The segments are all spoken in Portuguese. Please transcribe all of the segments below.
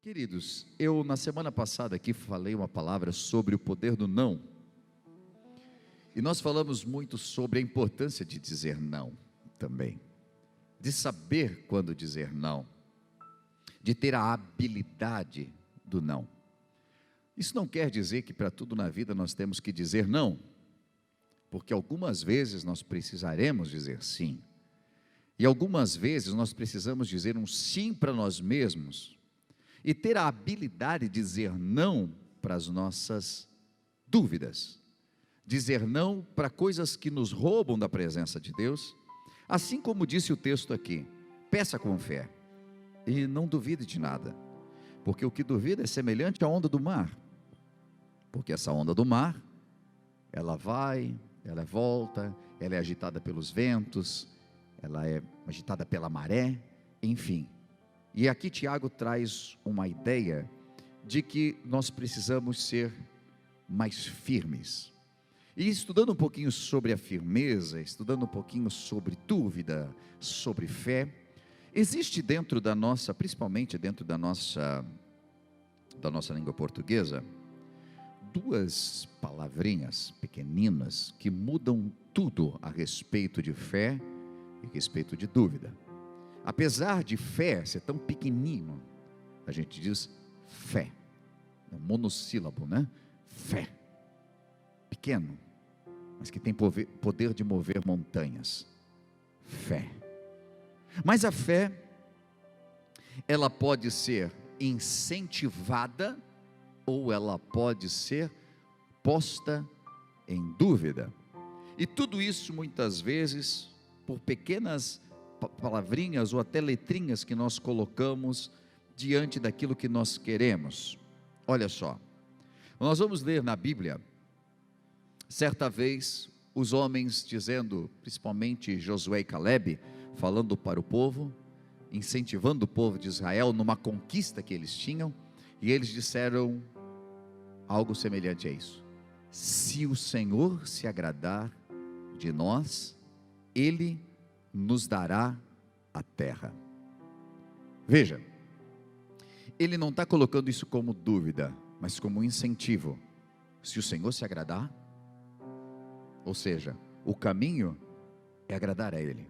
Queridos, eu na semana passada aqui falei uma palavra sobre o poder do não. E nós falamos muito sobre a importância de dizer não também. De saber quando dizer não. De ter a habilidade do não. Isso não quer dizer que para tudo na vida nós temos que dizer não. Porque algumas vezes nós precisaremos dizer sim. E algumas vezes nós precisamos dizer um sim para nós mesmos. E ter a habilidade de dizer não para as nossas dúvidas. Dizer não para coisas que nos roubam da presença de Deus. Assim como disse o texto aqui, peça com fé. E não duvide de nada. Porque o que duvida é semelhante à onda do mar. Porque essa onda do mar, ela vai, ela volta, ela é agitada pelos ventos, ela é agitada pela maré, enfim. E aqui Tiago traz uma ideia de que nós precisamos ser mais firmes. E estudando um pouquinho sobre a firmeza, estudando um pouquinho sobre dúvida, sobre fé, existe dentro da nossa, principalmente dentro da nossa língua portuguesa, duas palavrinhas pequeninas que mudam tudo a respeito de fé e a respeito de dúvida. Apesar de fé ser tão pequenino, a gente diz fé, é um monossílabo, né? Fé, pequeno, mas que tem poder de mover montanhas, fé. Mas a fé, ela pode ser incentivada, ou ela pode ser posta em dúvida, e tudo isso muitas vezes, por pequenas palavrinhas ou até letrinhas que nós colocamos diante daquilo que nós queremos. Olha só, nós vamos ler na Bíblia, certa vez, os homens dizendo, principalmente Josué e Calebe, falando para o povo, incentivando o povo de Israel numa conquista que eles tinham, e eles disseram algo semelhante a isso: se o Senhor se agradar de nós, Ele nos dará a terra. Veja, ele não está colocando isso como dúvida, mas como incentivo. Se o Senhor se agradar, ou seja, o caminho é agradar a Ele,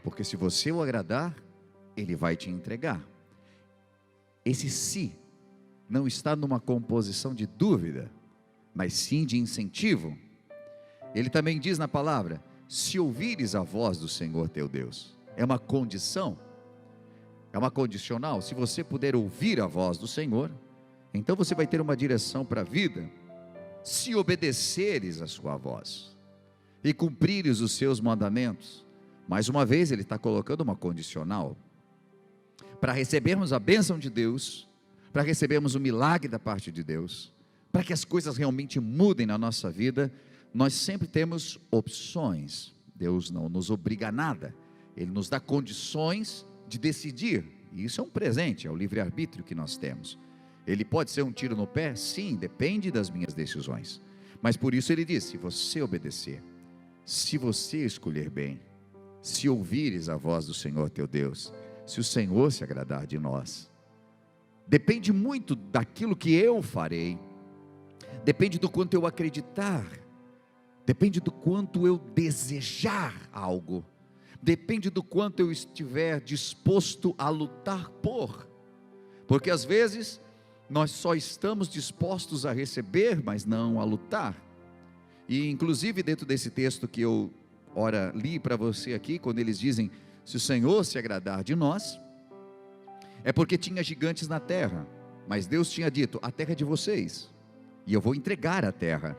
porque se você o agradar, Ele vai te entregar. Esse se não está numa composição de dúvida, mas sim de incentivo. Ele também diz na palavra: se ouvires a voz do Senhor teu Deus, é uma condição, é uma condicional. Se você puder ouvir a voz do Senhor, então você vai ter uma direção para a vida. Se obedeceres a sua voz e cumprires os seus mandamentos, mais uma vez ele está colocando uma condicional, para recebermos a bênção de Deus, para recebermos o milagre da parte de Deus, para que as coisas realmente mudem na nossa vida. Nós sempre temos opções. Deus não nos obriga a nada, Ele nos dá condições de decidir, e isso é um presente, é o livre-arbítrio que nós temos. Ele pode ser um tiro no pé? Sim, depende das minhas decisões, mas por isso Ele diz: se você obedecer, se você escolher bem, se ouvires a voz do Senhor teu Deus, se o Senhor se agradar de nós, depende muito daquilo que eu farei, depende do quanto eu acreditar, depende do quanto eu desejar algo, depende do quanto eu estiver disposto a lutar por, porque às vezes nós só estamos dispostos a receber, mas não a lutar. E inclusive dentro desse texto que eu ora li para você aqui, quando eles dizem: se o Senhor se agradar de nós, é porque tinha gigantes na terra, mas Deus tinha dito: a terra é de vocês, e eu vou entregar a terra.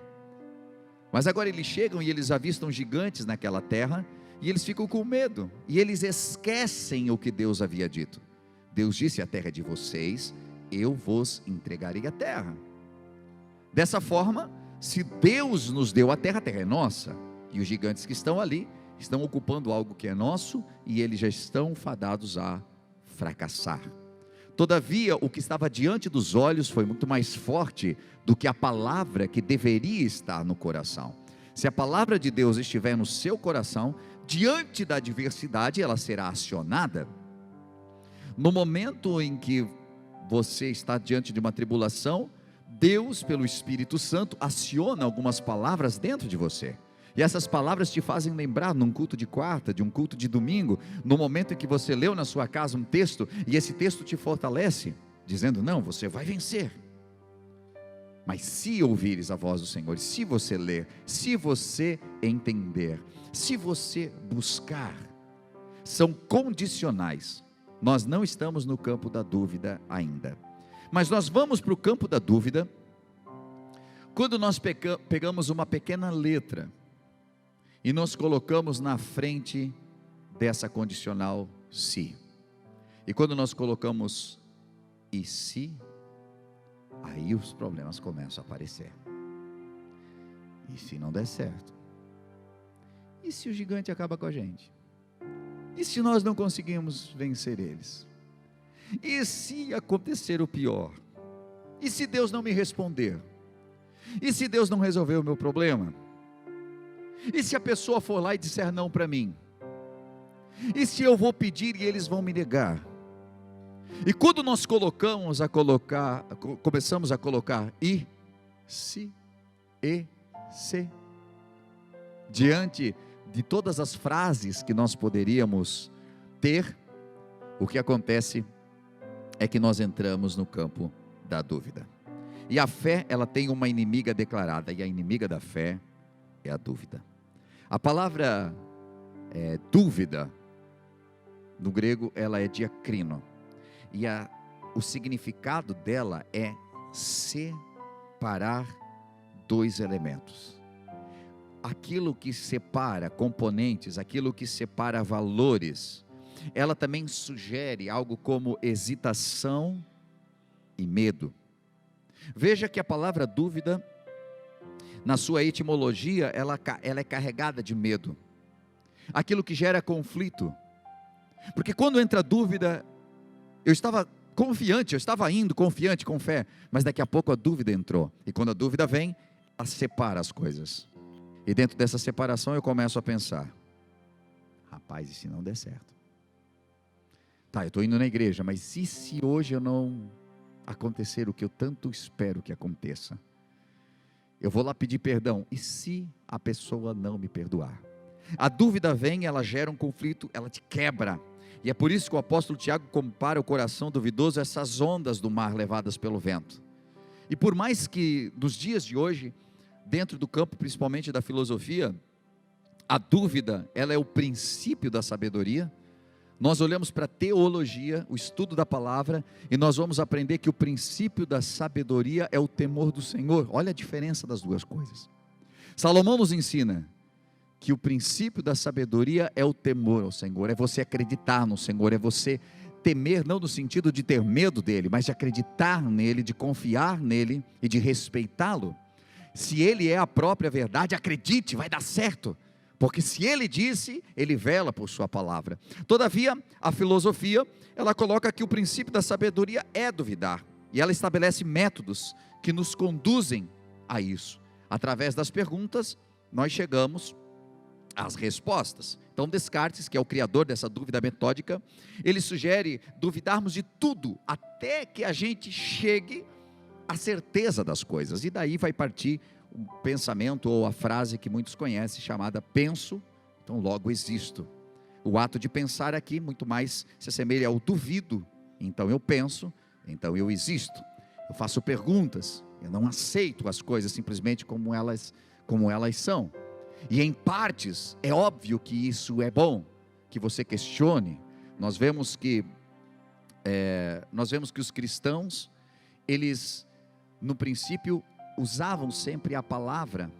Mas agora eles chegam e eles avistam gigantes naquela terra, e eles ficam com medo, e eles esquecem o que Deus havia dito. Deus disse: a terra é de vocês, eu vos entregarei a terra. Dessa forma, se Deus nos deu a terra é nossa, e os gigantes que estão ali, estão ocupando algo que é nosso, e eles já estão fadados a fracassar. Todavia, o que estava diante dos olhos foi muito mais forte do que a palavra que deveria estar no coração. Se a palavra de Deus estiver no seu coração, diante da adversidade, ela será acionada. No momento em que você está diante de uma tribulação, Deus, pelo Espírito Santo, aciona algumas palavras dentro de você. E essas palavras te fazem lembrar num culto de quarta, de um culto de domingo, no momento em que você leu na sua casa um texto, e esse texto te fortalece, dizendo: não, você vai vencer. Mas se ouvires a voz do Senhor, se você ler, se você entender, se você buscar, são condicionais. Nós não estamos no campo da dúvida ainda, mas nós vamos para o campo da dúvida quando nós pegamos uma pequena letra e nós colocamos na frente dessa condicional se. E quando nós colocamos e se, aí os problemas começam a aparecer. E se não der certo? E se o gigante acaba com a gente? E se nós não conseguimos vencer eles? E se acontecer o pior? E se Deus não me responder? E se Deus não resolver o meu problema? E se a pessoa for lá e disser não para mim? E se eu vou pedir e eles vão me negar? E quando nós começamos a colocar e se, diante de todas as frases que nós poderíamos ter, o que acontece é que nós entramos no campo da dúvida. E a fé, ela tem uma inimiga declarada, e a inimiga da fé é a dúvida. A palavra dúvida, no grego, ela é diacrino, e o significado dela é separar dois elementos. Aquilo que separa componentes, aquilo que separa valores, ela também sugere algo como hesitação e medo. Veja que a palavra dúvida, na sua etimologia, ela é carregada de medo, aquilo que gera conflito, porque quando entra dúvida, eu estava confiante, eu estava indo confiante, com fé, mas daqui a pouco a dúvida entrou, e quando a dúvida vem, ela separa as coisas, e dentro dessa separação eu começo a pensar: rapaz, e se não der certo? Tá, eu estou indo na igreja, mas e se hoje eu não acontecer o que eu tanto espero que aconteça? Eu vou lá pedir perdão, e se a pessoa não me perdoar? A dúvida vem, ela gera um conflito, ela te quebra, e é por isso que o apóstolo Tiago compara o coração duvidoso a essas ondas do mar levadas pelo vento. E por mais que nos dias de hoje, dentro do campo principalmente da filosofia, a dúvida, ela é o princípio da sabedoria, nós olhamos para a teologia, o estudo da palavra, e nós vamos aprender que o princípio da sabedoria é o temor do Senhor. Olha a diferença das duas coisas. Salomão nos ensina que o princípio da sabedoria é o temor ao Senhor, é você acreditar no Senhor, é você temer, não no sentido de ter medo dele, mas de acreditar nele, de confiar nele e de respeitá-lo. Se ele é a própria verdade, acredite, vai dar certo. Porque se ele disse, ele vela por sua palavra. Todavia, a filosofia, ela coloca que o princípio da sabedoria é duvidar. E ela estabelece métodos que nos conduzem a isso. Através das perguntas, nós chegamos às respostas. Então Descartes, que é o criador dessa dúvida metódica, ele sugere duvidarmos de tudo, até que a gente chegue à certeza das coisas. E daí vai partir o pensamento ou a frase que muitos conhecem, chamada penso, então logo existo. O ato de pensar aqui muito mais se assemelha ao duvido, então eu penso, então eu existo. Eu faço perguntas, eu não aceito as coisas simplesmente como elas são. E em partes é óbvio que isso é bom, que você questione. Nós vemos que os cristãos, eles no princípio usavam sempre a palavra,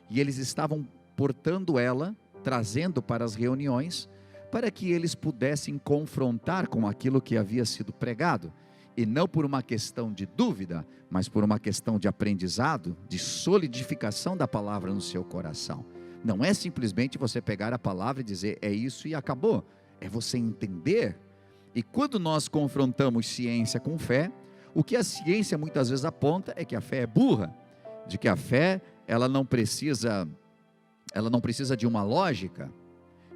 e eles estavam portando ela, trazendo para as reuniões, para que eles pudessem confrontar com aquilo que havia sido pregado, e não por uma questão de dúvida, mas por uma questão de aprendizado, de solidificação da palavra no seu coração. Não é simplesmente você pegar a palavra e dizer é isso e acabou, é você entender. E quando nós confrontamos ciência com fé, o que a ciência muitas vezes aponta é que a fé é burra, de que a fé ela não precisa de uma lógica.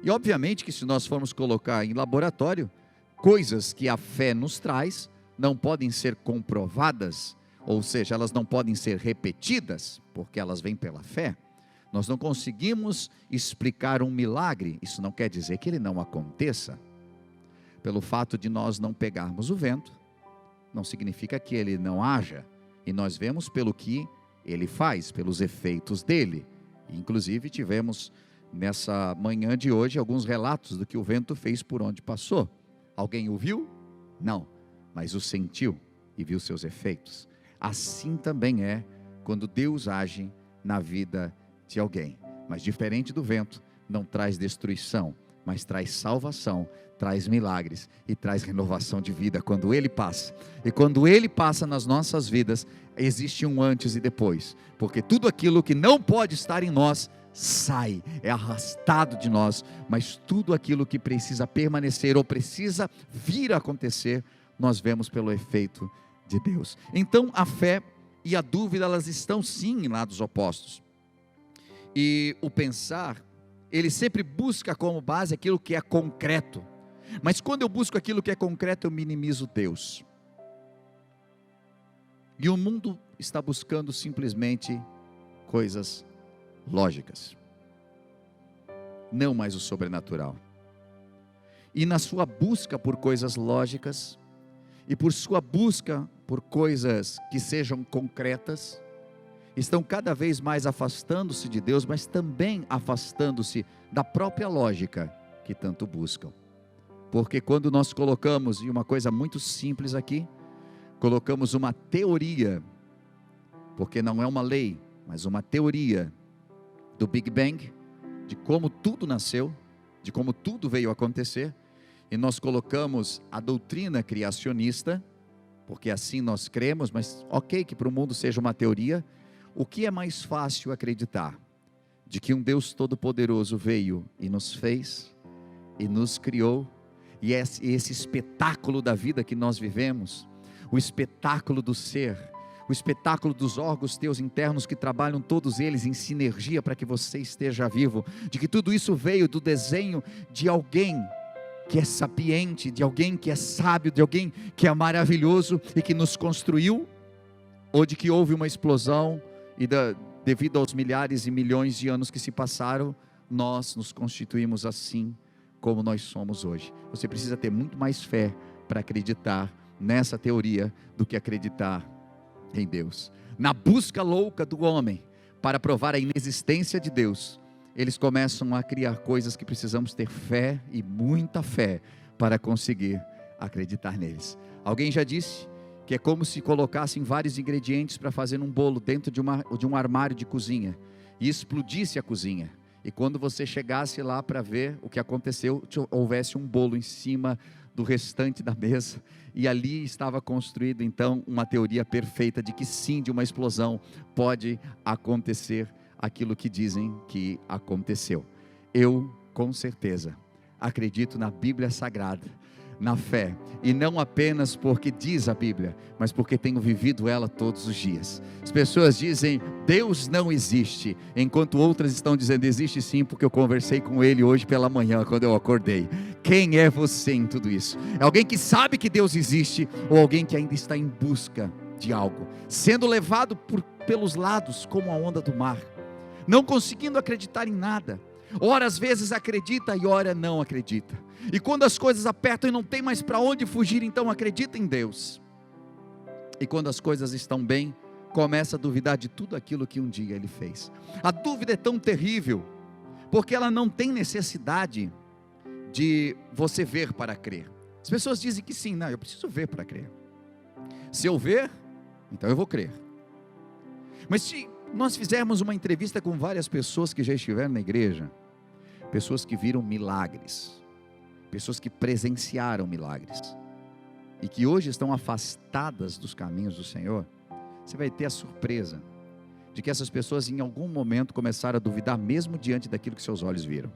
E obviamente que se nós formos colocar em laboratório coisas que a fé nos traz, não podem ser comprovadas, ou seja, elas não podem ser repetidas, porque elas vêm pela fé. Nós não conseguimos explicar um milagre, isso não quer dizer que ele não aconteça. Pelo fato de nós não pegarmos o vento, não significa que ele não haja, e nós vemos pelo que ele faz, pelos efeitos dele. Inclusive tivemos nessa manhã de hoje alguns relatos do que o vento fez por onde passou. Alguém o viu? Não, mas o sentiu e viu seus efeitos. Assim também é quando Deus age na vida de alguém. Mas diferente do vento, não traz destruição, mas traz salvação, traz milagres e traz renovação de vida quando Ele passa. E quando Ele passa nas nossas vidas, existe um antes e depois, porque tudo aquilo que não pode estar em nós, sai, é arrastado de nós, mas tudo aquilo que precisa permanecer ou precisa vir a acontecer, nós vemos pelo efeito de Deus. Então a fé e a dúvida, elas estão sim em lados opostos, e o pensar, ele sempre busca como base aquilo que é concreto, mas quando eu busco aquilo que é concreto, eu minimizo Deus, e o mundo está buscando simplesmente coisas lógicas, não mais o sobrenatural. E na sua busca por coisas lógicas, e por sua busca por coisas que sejam concretas, estão cada vez mais afastando-se de Deus, mas também afastando-se da própria lógica que tanto buscam. Porque quando nós colocamos, e uma coisa muito simples aqui, colocamos uma teoria, porque não é uma lei, mas uma teoria do Big Bang, de como tudo nasceu, de como tudo veio a acontecer, e nós colocamos a doutrina criacionista, porque assim nós cremos, mas ok que para o mundo seja uma teoria. O que é mais fácil acreditar? De que um Deus todo-poderoso veio e nos fez, e nos criou, e esse espetáculo da vida que nós vivemos, o espetáculo do ser, o espetáculo dos órgãos teus internos que trabalham todos eles em sinergia para que você esteja vivo, de que tudo isso veio do desenho de alguém que é sapiente, de alguém que é sábio, de alguém que é maravilhoso e que nos construiu, ou de que houve uma explosão e devido aos milhares e milhões de anos que se passaram, nós nos constituímos assim como nós somos hoje. Você precisa ter muito mais fé para acreditar nessa teoria do que acreditar em Deus. Na busca louca do homem para provar a inexistência de Deus, eles começam a criar coisas que precisamos ter fé e muita fé para conseguir acreditar neles. Alguém já disse que é como se colocassem vários ingredientes para fazer um bolo dentro de um armário de cozinha e explodisse a cozinha. E quando você chegasse lá para ver o que aconteceu, houvesse um bolo em cima do restante da mesa, e ali estava construído então uma teoria perfeita de que sim, de uma explosão pode acontecer aquilo que dizem que aconteceu. Eu, com certeza, acredito na Bíblia Sagrada, na fé, e não apenas porque diz a Bíblia, mas porque tenho vivido ela todos os dias. As pessoas dizem, Deus não existe, enquanto outras estão dizendo, existe sim, porque eu conversei com Ele hoje pela manhã, quando eu acordei. Quem é você em tudo isso? É alguém que sabe que Deus existe, ou alguém que ainda está em busca de algo, sendo levado pelos lados, como a onda do mar, não conseguindo acreditar em nada, ora às vezes acredita e ora não acredita, e quando as coisas apertam e não tem mais para onde fugir, então acredita em Deus, e quando as coisas estão bem, começa a duvidar de tudo aquilo que um dia Ele fez. A dúvida é tão terrível, porque ela não tem necessidade de você ver para crer. As pessoas dizem que sim, não, eu preciso ver para crer, se eu ver, então eu vou crer. Mas se nós fizermos uma entrevista com várias pessoas que já estiveram na igreja, pessoas que viram milagres, pessoas que presenciaram milagres, e que hoje estão afastadas dos caminhos do Senhor, você vai ter a surpresa de que essas pessoas em algum momento começaram a duvidar, mesmo diante daquilo que seus olhos viram.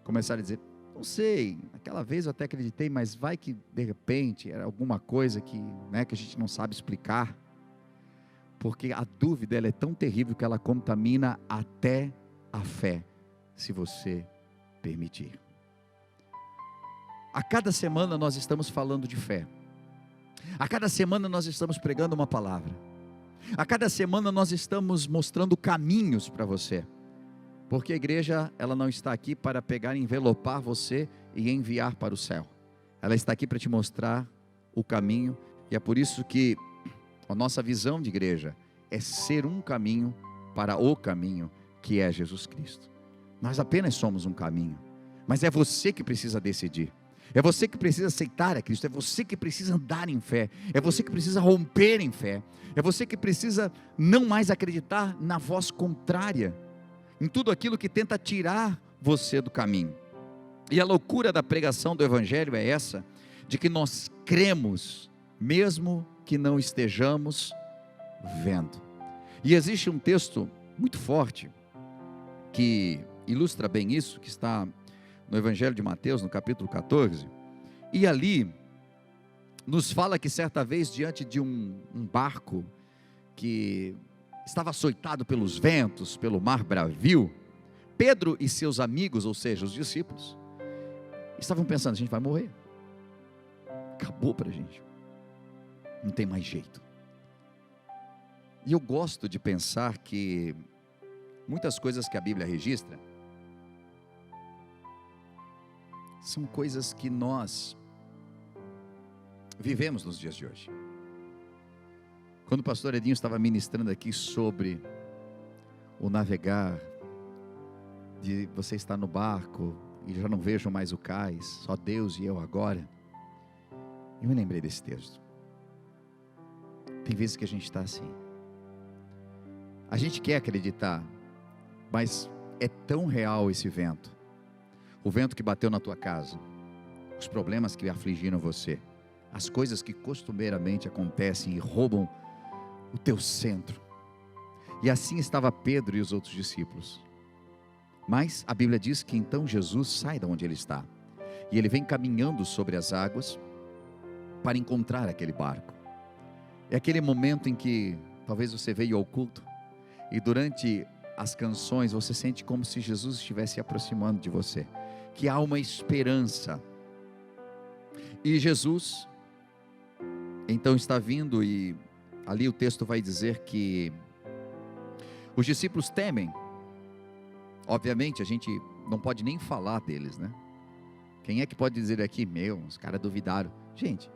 Começaram a dizer, não sei, aquela vez eu até acreditei, mas vai que de repente era alguma coisa que a gente não sabe explicar. Porque a dúvida ela é tão terrível que ela contamina até a fé, se você permitir. A cada semana nós estamos falando de fé. A cada semana nós estamos pregando uma palavra. A cada semana nós estamos mostrando caminhos para você. Porque a igreja, ela não está aqui para pegar, envelopar você e enviar para o céu. Ela está aqui para te mostrar o caminho. E é por isso que a nossa visão de igreja é ser um caminho para o caminho que é Jesus Cristo. Nós apenas somos um caminho. Mas é você que precisa decidir. É você que precisa aceitar a Cristo, é você que precisa andar em fé, é você que precisa romper em fé, é você que precisa não mais acreditar na voz contrária, em tudo aquilo que tenta tirar você do caminho. E a loucura da pregação do Evangelho é essa, de que nós cremos, mesmo que não estejamos vendo. E existe um texto muito forte, que ilustra bem isso, que está no Evangelho de Mateus, no capítulo 14, e ali nos fala que certa vez, diante de um barco que estava açoitado pelos ventos, pelo mar bravio, Pedro e seus amigos, ou seja, os discípulos, estavam pensando: a gente vai morrer, acabou para a gente, não tem mais jeito. E eu gosto de pensar que muitas coisas que a Bíblia registra são coisas que nós vivemos nos dias de hoje. Quando o pastor Edinho estava ministrando aqui sobre o navegar, de você estar no barco e já não vejo mais o cais, só Deus e eu agora, eu me lembrei desse texto. Tem vezes que a gente está assim, a gente quer acreditar, mas é tão real esse vento, o vento que bateu na tua casa, os problemas que afligiram você, as coisas que costumeiramente acontecem e roubam o teu centro. E assim estava Pedro e os outros discípulos. Mas a Bíblia diz que então Jesus sai de onde ele está, e ele vem caminhando sobre as águas para encontrar aquele barco. É aquele momento em que talvez você veio ao culto e durante as canções você sente como se Jesus estivesse se aproximando de você, que há uma esperança. E Jesus então está vindo, e ali o texto vai dizer que os discípulos temem. Obviamente a gente não pode nem falar deles, né? Quem é que pode dizer aqui: meu, os caras duvidaram? Gente,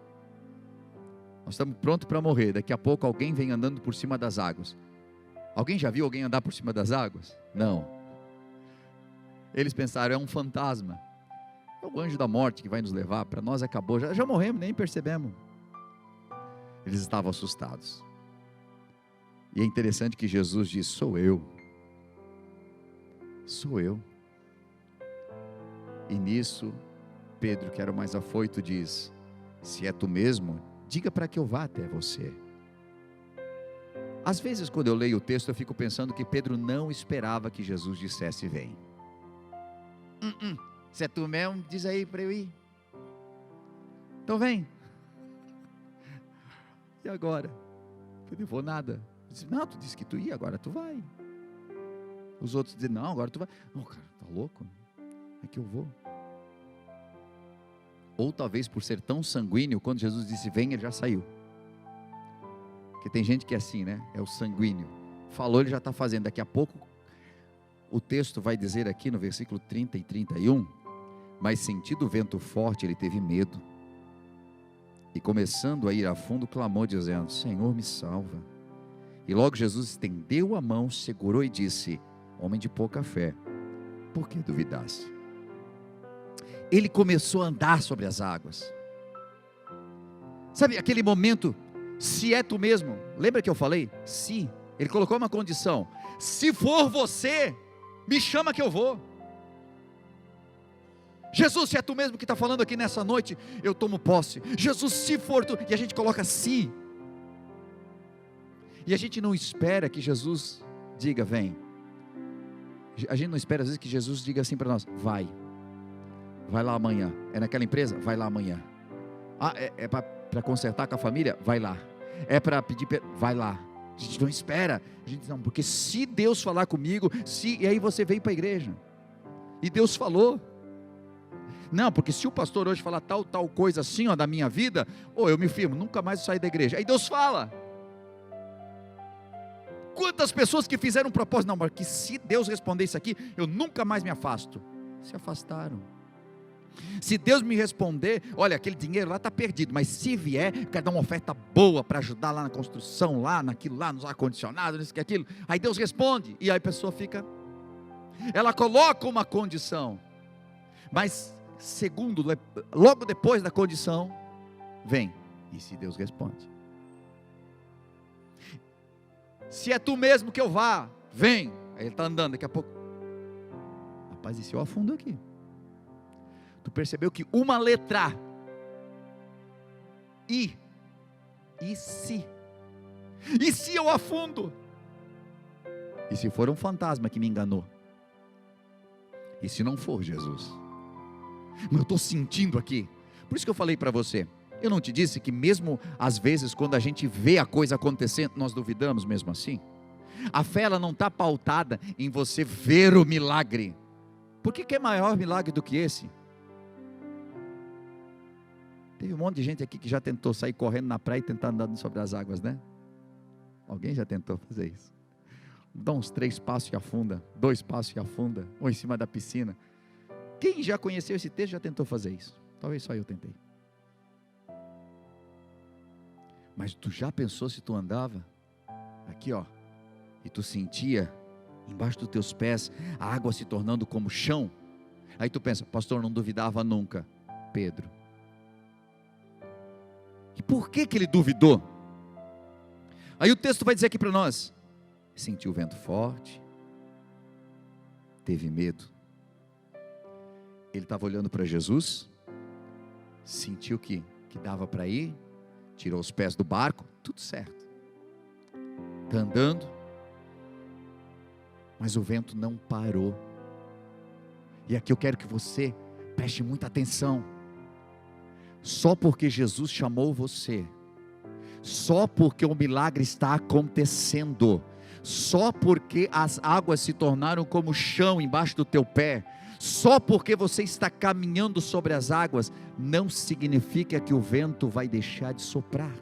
nós estamos prontos para morrer, daqui a pouco alguém vem andando por cima das águas. Alguém já viu alguém andar por cima das águas? Não. Eles pensaram: é um fantasma, é o anjo da morte que vai nos levar, para nós acabou, já morremos, nem percebemos. Eles estavam assustados. E é interessante que Jesus diz: sou eu. Sou eu. E nisso, Pedro, que era o mais afoito, diz: se é tu mesmo, diga para que eu vá até você. Às vezes, quando eu leio o texto, eu fico pensando que Pedro não esperava que Jesus dissesse: vem. Se é tu mesmo, diz aí para eu ir. Então vem. E agora? Eu não vou nada. Eu disse: não, tu disse que tu ia, agora tu vai. Os outros dizem: não, agora tu vai. Não, cara, tá louco? É que eu vou. Ou talvez por ser tão sanguíneo, quando Jesus disse vem, ele já saiu. Porque tem gente que é assim, né? É o sanguíneo. Falou, ele já está fazendo. Daqui a pouco, o texto vai dizer aqui no versículo 30 e 31, mas sentindo o vento forte, ele teve medo. E começando a ir a fundo, clamou dizendo: Senhor, me salva. E logo Jesus estendeu a mão, segurou e disse: homem de pouca fé, por que duvidaste? Ele começou a andar sobre as águas. Sabe aquele momento, se é tu mesmo, lembra que eu falei? Se, ele colocou uma condição: se for você, me chama que eu vou. Jesus, se é tu mesmo que está falando aqui nessa noite, eu tomo posse. Jesus, se for tu, e a gente coloca se. E a gente não espera que Jesus diga vem. A gente não espera às vezes que Jesus diga assim para nós: vai lá amanhã. É naquela empresa? Vai lá amanhã. Ah, é para consertar com a família? Vai lá. É para pedir, vai lá. A gente não espera. A gente não, porque se Deus falar comigo, e aí você veio para a igreja e Deus falou. Não, porque se o pastor hoje falar tal coisa assim, ó, da minha vida, ou eu me firmo, nunca mais sair da igreja. Aí Deus fala. Quantas pessoas que fizeram um propósito, não, mas que se Deus responder isso aqui, eu nunca mais me afasto. Se afastaram. Se Deus me responder, olha, aquele dinheiro lá está perdido, mas se vier, eu quero dar uma oferta boa para ajudar lá na construção, lá naquilo lá, nos ar-condicionados, nisso que aquilo. Aí Deus responde, e aí a pessoa fica, ela coloca uma condição, mas segundo, logo depois da condição, vem, e se Deus responde? Se é tu mesmo que eu vá, vem. Aí ele está andando, daqui a pouco, rapaz, e se eu afundo aqui? Tu percebeu que uma letra e se eu afundo? E se for um fantasma que me enganou? E se não for Jesus? Mas eu estou sentindo aqui. Por isso que eu falei para você, eu não te disse que mesmo às vezes quando a gente vê a coisa acontecendo, nós duvidamos mesmo assim? A fé ela não está pautada em você ver o milagre. Por que é maior milagre do que esse? Teve um monte de gente aqui que já tentou sair correndo na praia e tentar andar sobre as águas, né? Alguém já tentou fazer isso? Dá uns 3 passos e afunda, 2 passos e afunda, ou em cima da piscina. Quem já conheceu esse texto já tentou fazer isso? Talvez só eu tentei. Mas tu já pensou se tu andava aqui, ó, e tu sentia embaixo dos teus pés a água se tornando como chão? Aí tu pensa, pastor, não duvidava nunca. Pedro. E por que ele duvidou? Aí o texto vai dizer aqui para nós, sentiu o vento forte, teve medo. Ele estava olhando para Jesus, sentiu que dava para ir, tirou os pés do barco, tudo certo, está andando, mas o vento não parou. E aqui eu quero que você preste muita atenção. Só porque Jesus chamou você, só porque o milagre está acontecendo, só porque as águas se tornaram como chão embaixo do teu pé, só porque você está caminhando sobre as águas, não significa que o vento vai deixar de soprar,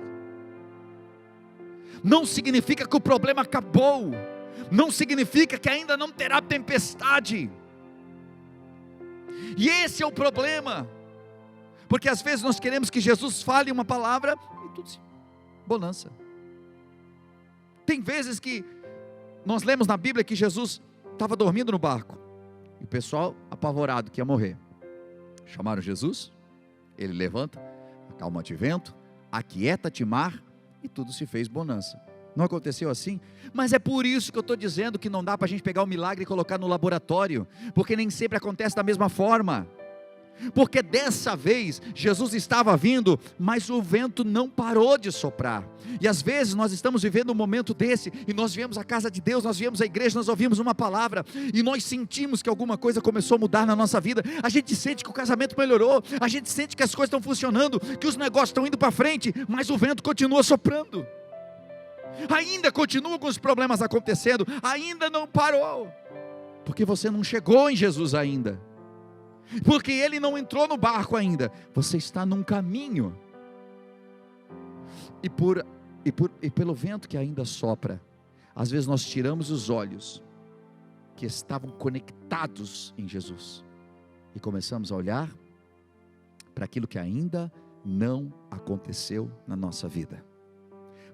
não significa que o problema acabou, não significa que ainda não terá tempestade. E esse é o problema, porque às vezes nós queremos que Jesus fale uma palavra e tudo se bonança. Tem vezes que nós lemos na Bíblia que Jesus estava dormindo no barco, e o pessoal apavorado que ia morrer, chamaram Jesus, ele levanta, acalma-te vento, aquieta-te mar, e tudo se fez bonança. Não aconteceu assim? Mas é por isso que eu estou dizendo que não dá para a gente pegar o milagre e colocar no laboratório, porque nem sempre acontece da mesma forma. Porque dessa vez Jesus estava vindo, mas o vento não parou de soprar. E às vezes nós estamos vivendo um momento desse, e nós viemos à casa de Deus, nós viemos à igreja, nós ouvimos uma palavra, e nós sentimos que alguma coisa começou a mudar na nossa vida. A gente sente que o casamento melhorou, a gente sente que as coisas estão funcionando, que os negócios estão indo para frente, mas o vento continua soprando, ainda continua com os problemas acontecendo, ainda não parou, porque você não chegou em Jesus ainda, porque ele não entrou no barco ainda, você está num caminho, e pelo vento que ainda sopra, às vezes nós tiramos os olhos que estavam conectados em Jesus, e começamos a olhar para aquilo que ainda não aconteceu na nossa vida.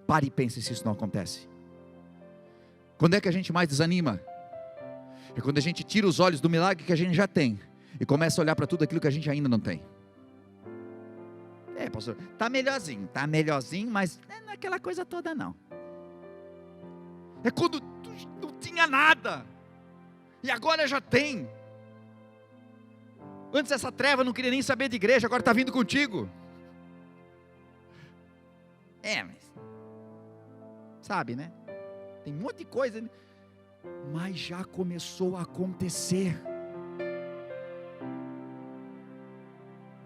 Pare e pense se isso não acontece. Quando é que a gente mais desanima? É quando a gente tira os olhos do milagre que a gente já tem e começa a olhar para tudo aquilo que a gente ainda não tem. Pastor, está melhorzinho, mas não é aquela coisa toda não. É quando tu não tinha nada, e agora já tem. Antes essa treva não queria nem saber de igreja, agora está vindo contigo. Mas sabe, né? Tem um monte de coisa, mas já começou a acontecer.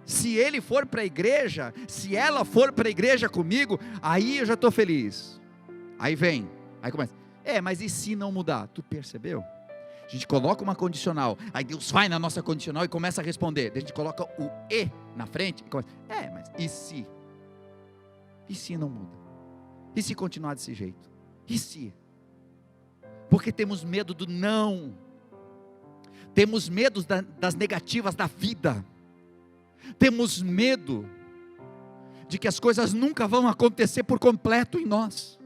Se ele for para a igreja, se ela for para a igreja comigo, aí eu já estou feliz. Aí começa, mas e se não mudar? Tu percebeu? A gente coloca uma condicional, aí Deus vai na nossa condicional e começa a responder. A gente coloca o E na frente e começa, mas e se? E se não muda? E se continuar desse jeito? E se? Porque temos medo do não. Temos medo das negativas da vida. Temos medo de que as coisas nunca vão acontecer por completo em nós.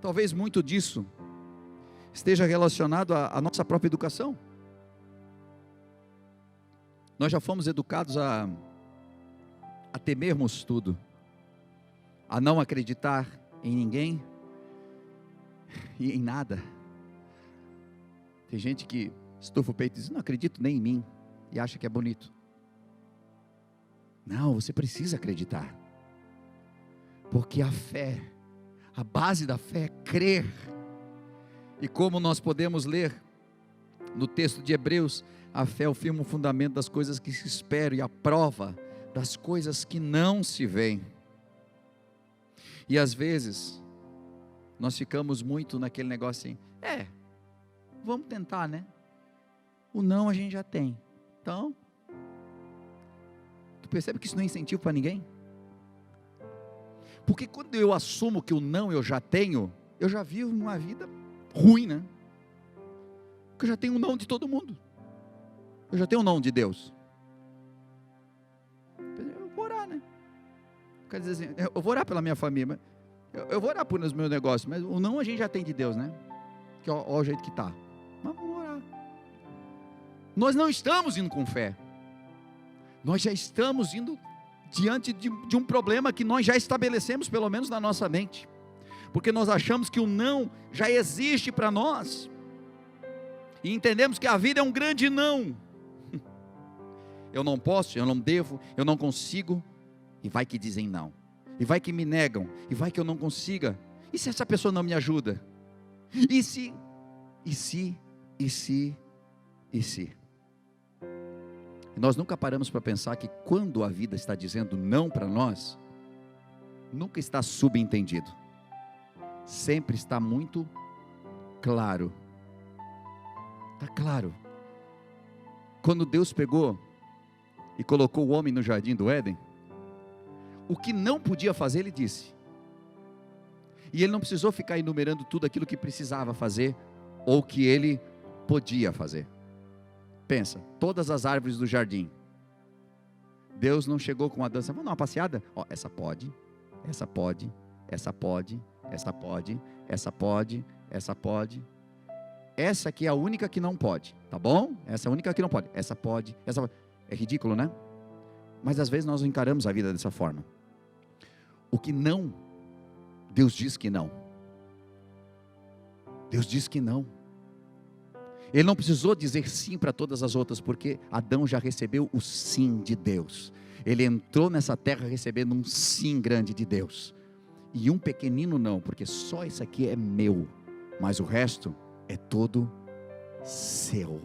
Talvez muito disso esteja relacionado à nossa própria educação. Nós já fomos educados a temermos tudo, a não acreditar em ninguém e em nada. Tem gente que estufa o peito e diz, não acredito nem em mim, e acha que é bonito. Não, você precisa acreditar, porque a fé, a base da fé é crer. E como nós podemos ler no texto de Hebreus, a fé é o firme fundamento das coisas que se esperam e a prova das coisas que não se veem. E às vezes nós ficamos muito naquele negócio assim, vamos tentar, né? O não a gente já tem. Então, tu percebe que isso não é incentivo para ninguém? Porque quando eu assumo que o não eu já tenho, eu já vivo uma vida ruim, né? Porque eu já tenho um não de todo mundo. Eu já tenho um não de Deus. Eu vou orar, né? Quer dizer assim, eu vou orar pela minha família, mas eu vou orar por os meus negócios, mas o não a gente já tem de Deus, né? Que ó o jeito que está. Mas vamos orar. Nós não estamos indo com fé. Nós já estamos indo diante de um problema que nós já estabelecemos, pelo menos na nossa mente. Porque nós achamos que o não já existe para nós. E entendemos que a vida é um grande não. Eu não posso, eu não devo, eu não consigo. E vai que dizem não. E vai que me negam. E vai que eu não consiga. E se essa pessoa não me ajuda? E se? E se? E se? E se? E nós nunca paramos para pensar que quando a vida está dizendo não para nós, nunca está subentendido. Sempre está muito claro. Está claro. Quando Deus pegou e colocou o homem no jardim do Éden, o que não podia fazer, ele disse. E ele não precisou ficar enumerando tudo aquilo que precisava fazer, ou que ele podia fazer. Pensa, todas as árvores do jardim. Deus não chegou com a dança, vamos dar uma passeada? Essa pode, essa pode, essa pode, essa pode, essa pode, essa pode. Essa aqui é a única que não pode, tá bom? Essa é a única que não pode. Essa pode, essa pode. É ridículo, né? Mas às vezes nós encaramos a vida dessa forma. O que não, Deus diz que não. Deus diz que não. Ele não precisou dizer sim para todas as outras, porque Adão já recebeu o sim de Deus. Ele entrou nessa terra recebendo um sim grande de Deus. E um pequenino não, porque só isso aqui é meu, mas o resto é todo seu.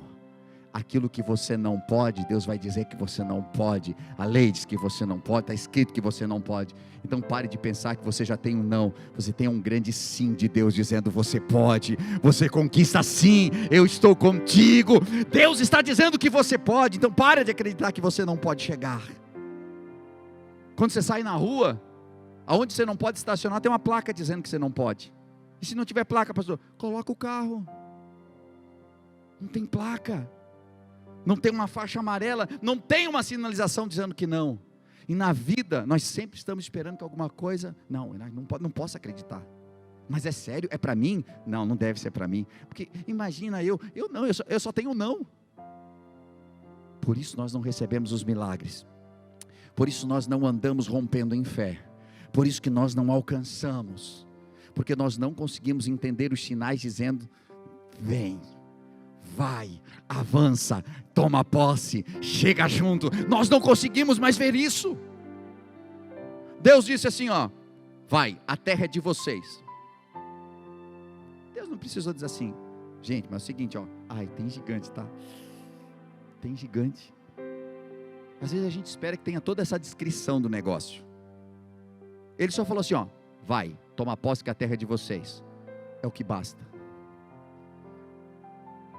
Aquilo que você não pode, Deus vai dizer que você não pode. A lei diz que você não pode, está escrito que você não pode. Então pare de pensar que você já tem um não. Você tem um grande sim de Deus dizendo você pode, você conquista sim, eu estou contigo. Deus está dizendo que você pode, então pare de acreditar que você não pode chegar. Quando você sai na rua, aonde você não pode estacionar, tem uma placa dizendo que você não pode. E se não tiver placa, pastor, coloca o carro. Não tem placa. Não tem uma faixa amarela, não tem uma sinalização dizendo que não. E na vida, nós sempre estamos esperando que alguma coisa, não posso acreditar. Mas é sério? É para mim? Não, não deve ser para mim. Porque imagina eu só tenho não. Por isso nós não recebemos os milagres. Por isso nós não andamos rompendo em fé. Por isso que nós não alcançamos. Porque nós não conseguimos entender os sinais dizendo, vem. Vai, avança, toma posse, chega junto. Nós não conseguimos mais ver isso. Deus disse assim, vai, a terra é de vocês. Deus não precisou dizer assim, gente, mas é o seguinte, tem gigante, tá? Tem gigante. Às vezes a gente espera que tenha toda essa descrição do negócio. Ele só falou assim, vai, toma posse que a terra é de vocês. É o que basta.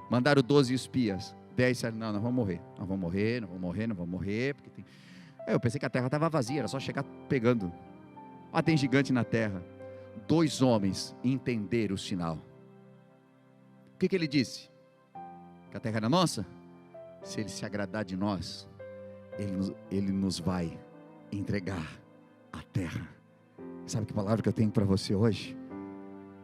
Mandaram 12 espias. 10 disseram, não, nós vamos morrer. Nós vamos morrer, não vamos morrer, não vamos morrer. Porque tem... Eu pensei que a terra estava vazia, era só chegar pegando. Ah, tem gigante na terra. 2 homens entenderam o sinal. O que ele disse? Que a terra era nossa? Se ele se agradar de nós, ele nos vai entregar a terra. Sabe que palavra que eu tenho para você hoje?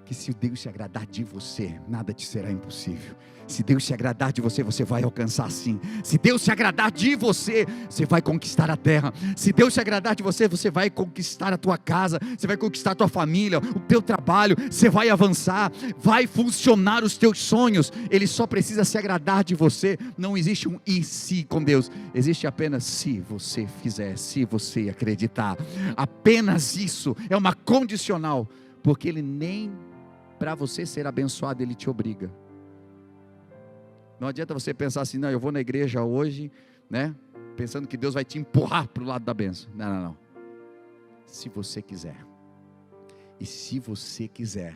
Que se Deus se agradar de você, nada te será impossível. Se Deus se agradar de você, você vai alcançar sim. Se Deus se agradar de você, você vai conquistar a terra. Se Deus se agradar de você, você vai conquistar a tua casa, você vai conquistar a tua família, o teu trabalho, você vai avançar, vai funcionar os teus sonhos. Ele só precisa se agradar de você. Não existe um e se com Deus, existe apenas se você fizer, se você acreditar. Apenas isso, é uma condicional, porque Ele nem para você ser abençoado Ele te obriga. Não adianta você pensar assim, não, eu vou na igreja hoje, né, pensando que Deus vai te empurrar para o lado da bênção. Não. Se você quiser, e se você quiser,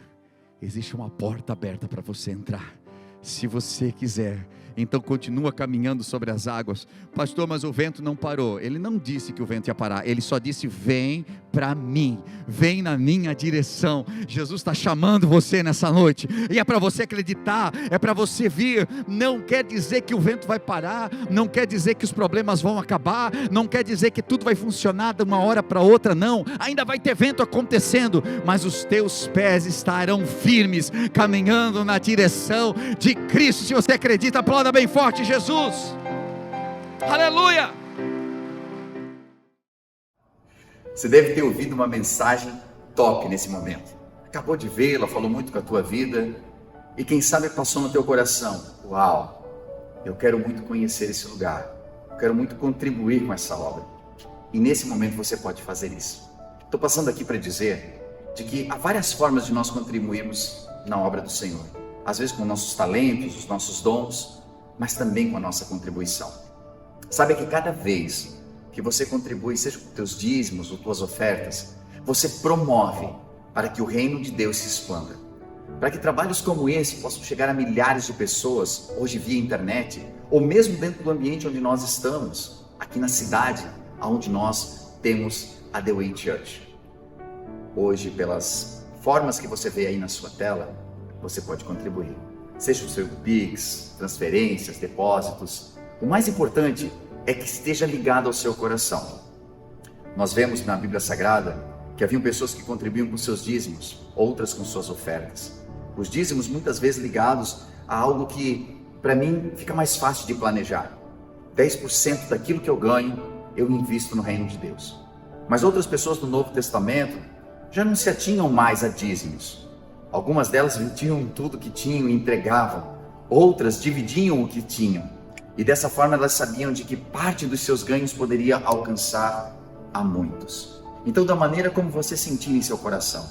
existe uma porta aberta para você entrar. Se você quiser, então continua caminhando sobre as águas. Pastor, mas o vento não parou. Ele não disse que o vento ia parar, ele só disse, vem para mim, vem na minha direção. Jesus está chamando você nessa noite, e é para você acreditar, é para você vir. Não quer dizer que o vento vai parar, não quer dizer que os problemas vão acabar, não quer dizer que tudo vai funcionar de uma hora para outra, não. Ainda vai ter vento acontecendo, mas os teus pés estarão firmes, caminhando na direção de Cristo. Se você acredita, aplauda bem forte Jesus. Aleluia. Você deve ter ouvido uma mensagem top nesse momento. Acabou de vê-la, falou muito com a tua vida, e quem sabe passou no teu coração, uau, eu quero muito conhecer esse lugar, eu quero muito contribuir com essa obra. E nesse momento você pode fazer isso. Estou passando aqui para dizer de que há várias formas de nós contribuirmos na obra do Senhor. Às vezes com nossos talentos, os nossos dons, mas também com a nossa contribuição. Sabe que cada vez que você contribui, seja com teus dízimos ou tuas ofertas, você promove para que o reino de Deus se expanda. Para que trabalhos como esse possam chegar a milhares de pessoas, hoje via internet, ou mesmo dentro do ambiente onde nós estamos, aqui na cidade, onde nós temos a The Way Church. Hoje, pelas formas que você vê aí na sua tela, você pode contribuir. Seja o seu Pix, transferências, depósitos. O mais importante é que esteja ligado ao seu coração. Nós vemos na Bíblia Sagrada que haviam pessoas que contribuíam com seus dízimos, outras com suas ofertas. Os dízimos muitas vezes ligados a algo que, para mim, fica mais fácil de planejar. 10% daquilo que eu ganho, eu invisto no reino de Deus. Mas outras pessoas do Novo Testamento já não se atinham mais a dízimos. Algumas delas vendiam tudo que tinham e entregavam. Outras dividiam o que tinham. E dessa forma elas sabiam de que parte dos seus ganhos poderia alcançar a muitos. Então, da maneira como você sentir em seu coração,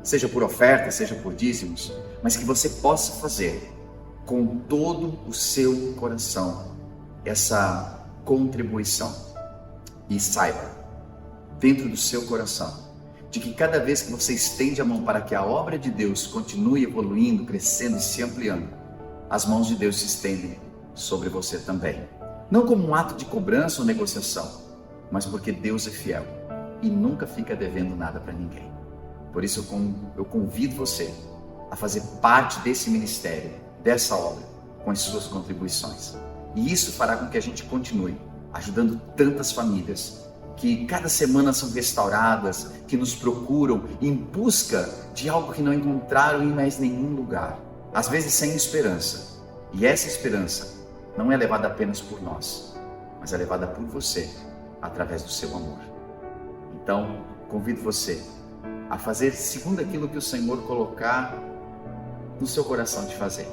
seja por oferta, seja por dízimos, mas que você possa fazer com todo o seu coração essa contribuição. E saiba, dentro do seu coração, de que cada vez que você estende a mão para que a obra de Deus continue evoluindo, crescendo e se ampliando, as mãos de Deus se estendem sobre você também. Não como um ato de cobrança ou negociação, mas porque Deus é fiel e nunca fica devendo nada para ninguém. Por isso eu convido você a fazer parte desse ministério, dessa obra, com as suas contribuições. E isso fará com que a gente continue ajudando tantas famílias que cada semana são restauradas, que nos procuram em busca de algo que não encontraram em mais nenhum lugar, às vezes sem esperança. E essa esperança não é levada apenas por nós, mas é levada por você, através do seu amor. Então, convido você a fazer segundo aquilo que o Senhor colocar no seu coração de fazer,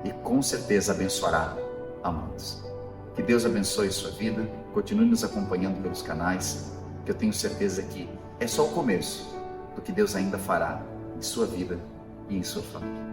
e com certeza abençoará a muitos. Que Deus abençoe sua vida, continue nos acompanhando pelos canais, que eu tenho certeza que é só o começo do que Deus ainda fará em sua vida e em sua família.